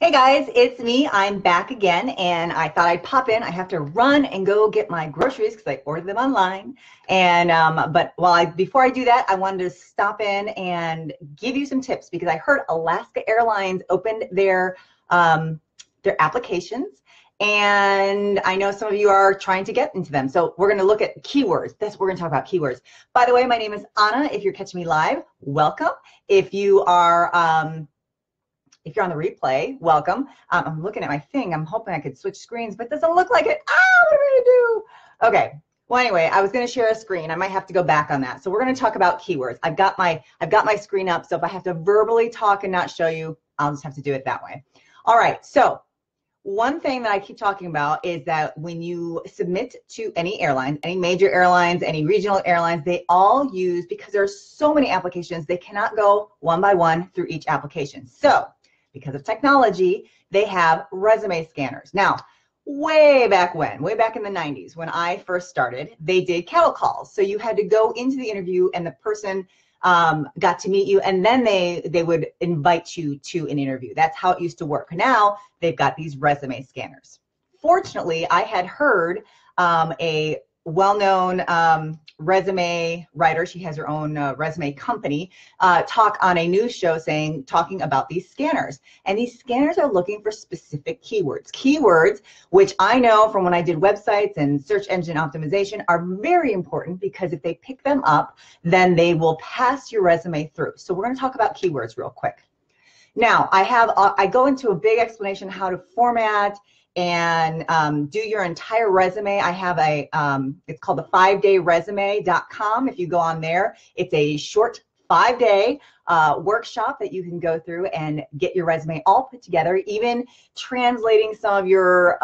Hey guys, it's me. I'm back again, and I thought I'd pop in. I have to run and go get my groceries because I ordered them online. And but before I do that, I wanted to stop in and give you some tips because I heard Alaska Airlines opened their applications, and I know some of you are trying to get into them. So we're going to look at keywords. We're going to talk about keywords. By the way, my name is Anna. If you're catching me live, welcome. If you are if you're on the replay, welcome. I'm looking at my thing. I'm hoping I could switch screens, but it doesn't look like it. What am I going to do? Okay. Well, anyway, I was going to share a screen. I might have to go back on that. So we're going to talk about keywords. I've got my screen up, so if I have to verbally talk and not show you, I'll just have to do it that way. All right. So one thing that I keep talking about is that when you submit to any airlines, any major airlines, any regional airlines, they all use, because there's so many applications, they cannot go one by one through each application. So because of technology, they have resume scanners. Now, way back in the 90s, when I first started, they did cattle calls. So you had to go into the interview and the person got to meet you, and then they would invite you to an interview. That's how it used to work. Now they've got these resume scanners. Fortunately, I had heard a well-known resume writer, she has her own resume company, talk on a news show talking about these scanners. And these scanners are looking for specific keywords which I know from when I did websites and search engine optimization are very important, because if they pick them up, then they will pass your resume through. So we're going to talk about keywords real quick. Now, I go into a big explanation how to format and do your entire resume. I have it's called the 5dayresume.com. If you go on there, it's a short 5-day workshop that you can go through and get your resume all put together, even translating some of your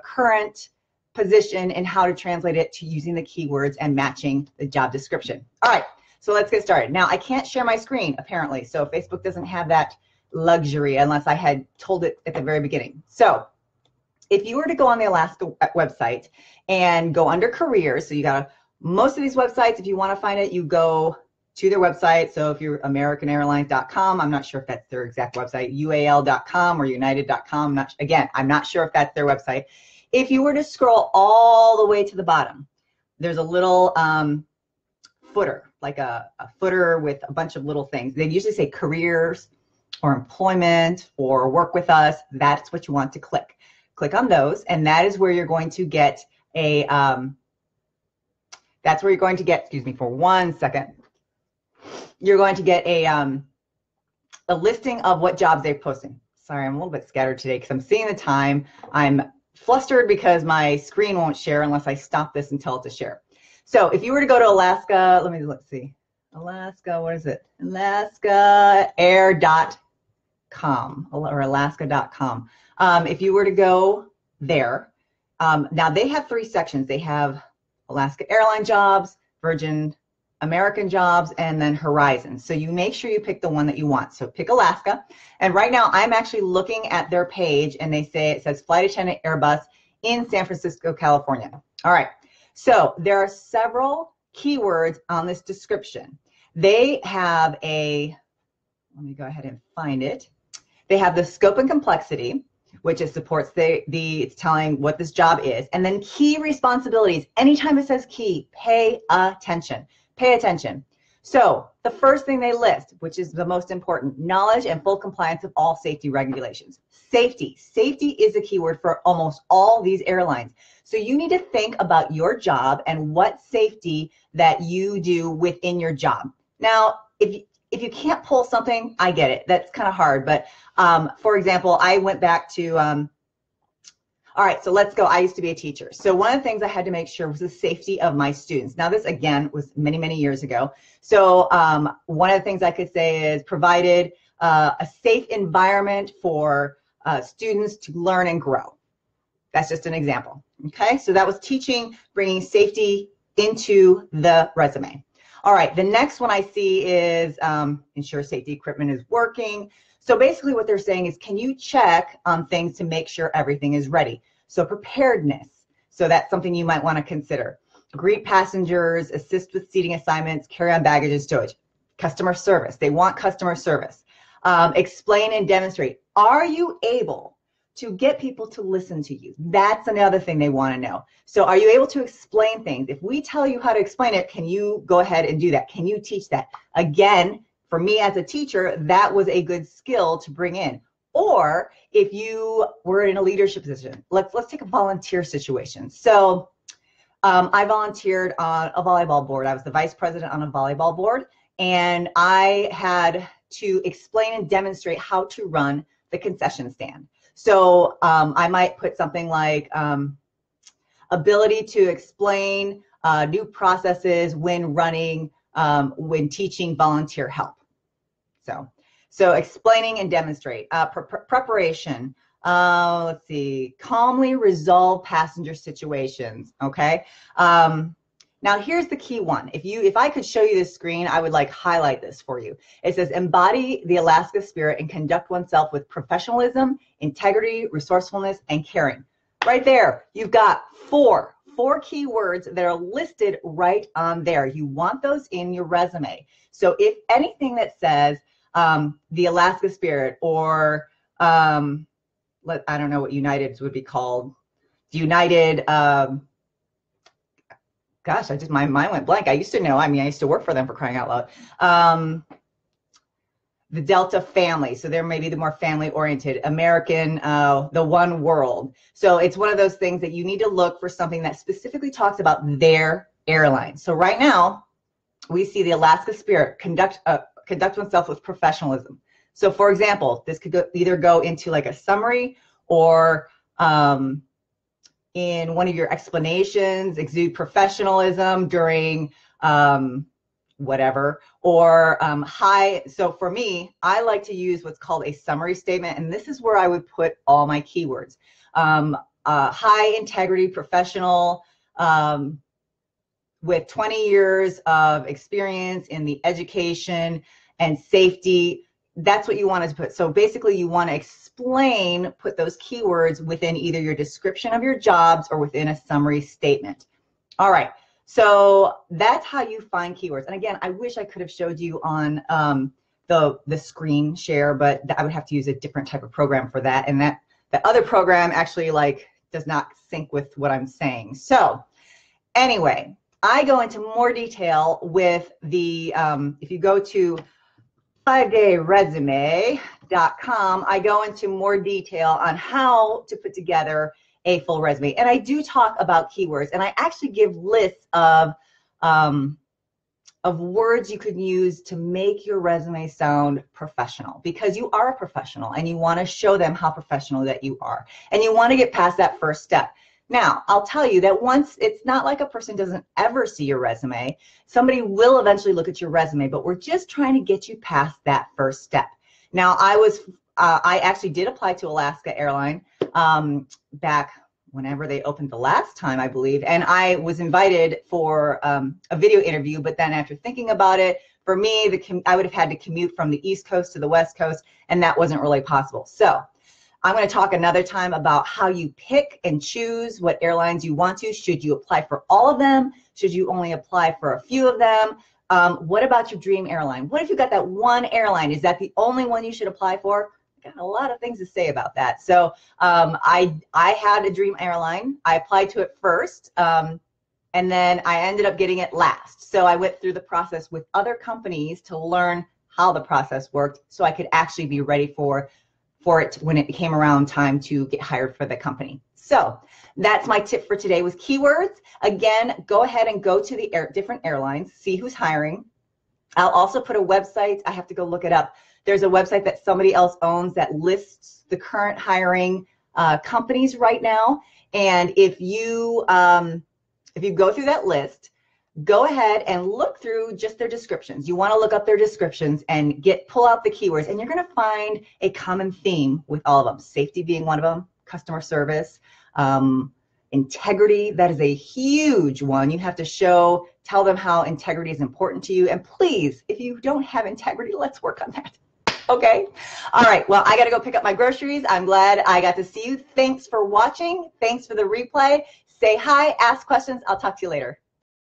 current position and how to translate it to using the keywords and matching the job description. All right, so let's get started. Now, I can't share my screen, apparently, so Facebook doesn't have that luxury unless I had told it at the very beginning. So if you were to go on the Alaska website and go under careers, so you got most of these websites, if you want to find it, you go to their website. So if you're AmericanAirlines.com, I'm not sure if that's their exact website, UAL.com or United.com. I'm not sure if that's their website. If you were to scroll all the way to the bottom, there's a little footer, like a footer with a bunch of little things. They usually say careers or employment or work with us. That's what you want to click. Click on those, and that is where you're going to get excuse me for 1 second, you're going to get a listing of what jobs they're posting. Sorry, I'm a little bit scattered today because I'm seeing the time. I'm flustered because my screen won't share unless I stop this and tell it to share. So if you were to go to Alaska, let's see, Alaska, what is it? AlaskaAir.com or Alaska.com. If you were to go there, now they have 3 sections. They have Alaska Airline jobs, Virgin American jobs, and then Horizon. So you make sure you pick the one that you want. So pick Alaska. And right now I'm actually looking at their page, and it says flight attendant Airbus in San Francisco, California. All right. So there are several keywords on this description. They have let me go ahead and find it. They have the scope and complexity, which supports it's telling what this job is. And then key responsibilities. Anytime it says key, pay attention. Pay attention. So the first thing they list, which is the most important, knowledge and full compliance of all safety regulations. Safety. Safety is a keyword for almost all these airlines. So you need to think about your job and what safety that you do within your job. Now, if you can't pull something, I get it. That's kind of hard. But for example, I went back to, all right, so let's go. I used to be a teacher. So one of the things I had to make sure was the safety of my students. Now this, again, was many, many years ago. So one of the things I could say is provided a safe environment for students to learn and grow. That's just an example. Okay, so that was teaching, bringing safety into the resume. All right, the next one I see is ensure safety equipment is working. So basically what they're saying is, can you check on things to make sure everything is ready? So preparedness. So that's something you might want to consider. Greet passengers, assist with seating assignments, carry on baggage and stowage. Customer service. They want customer service. Explain and demonstrate. Are you able to get people to listen to you? That's another thing they want to know. So are you able to explain things? If we tell you how to explain it, can you go ahead and do that? Can you teach that? Again, for me as a teacher, that was a good skill to bring in. Or if you were in a leadership position, let's take a volunteer situation. So I volunteered on a volleyball board. I was the vice president on a volleyball board, and I had to explain and demonstrate how to run the concession stand. So I might put something like ability to explain new processes when running, when teaching volunteer help. So explaining and demonstrate. Preparation. Let's see, calmly resolve passenger situations, okay? Now here's the key one. If I could show you this screen, I would like highlight this for you. It says embody the Alaska spirit and conduct oneself with professionalism, integrity, resourcefulness, and caring. Right there, you've got four key words that are listed right on there. You want those in your resume. So if anything that says the Alaska spirit, or I don't know what United would be called. The United, gosh, my mind went blank. I used to know. I mean, I used to work for them, for crying out loud. The Delta family. So they're maybe the more family oriented. American, the One World. So it's one of those things that you need to look for something that specifically talks about their airline. So right now, we see the Alaska spirit, conduct oneself with professionalism. So for example, this could either go into like a summary, or in one of your explanations, exude professionalism during whatever, or high. So for me, I like to use what's called a summary statement, and this is where I would put all my keywords. High integrity professional, with 20 years of experience in the education and safety. That's what you want to put. So basically you want to explain, put those keywords within either your description of your jobs or within a summary statement. All right, so that's how you find keywords. And again, I wish I could have showed you on the screen share, but I would have to use a different type of program for that. And that the other program actually like does not sync with what I'm saying. So anyway, I go into more detail with the, if you go to 5dayresume.com, I go into more detail on how to put together a full resume. And I do talk about keywords, and I actually give lists of words you could use to make your resume sound professional, because you are a professional and you want to show them how professional that you are. And you want to get past that first step. Now, I'll tell you that once, it's not like a person doesn't ever see your resume. Somebody will eventually look at your resume, but we're just trying to get you past that first step. Now, I actually did apply to Alaska Airline back whenever they opened the last time, I believe, and I was invited for a video interview, but then after thinking about it, for me, I would have had to commute from the East Coast to the West Coast, and that wasn't really possible. So I'm going to talk another time about how you pick and choose what airlines you want to. Should you apply for all of them? Should you only apply for a few of them? What about your dream airline? What if you got that one airline? Is that the only one you should apply for? I got a lot of things to say about that. So I had a dream airline. I applied to it first, and then I ended up getting it last. So I went through the process with other companies to learn how the process worked, so I could actually be ready for it when it came around time to get hired for the company. So that's my tip for today with keywords. Again, go ahead and go to the different airlines, see who's hiring. I'll also put a website. I have to go look it up. There's a website that somebody else owns that lists the current hiring companies right now. And if you go through that list, go ahead and look through just their descriptions. You want to look up their descriptions and pull out the keywords, and you're going to find a common theme with all of them. Safety being one of them, customer service, integrity, that is a huge one. You have to tell them how integrity is important to you. And please, if you don't have integrity, let's work on that. Okay. All right. Well, I got to go pick up my groceries. I'm glad I got to see you. Thanks for watching. Thanks for the replay. Say hi, ask questions. I'll talk to you later.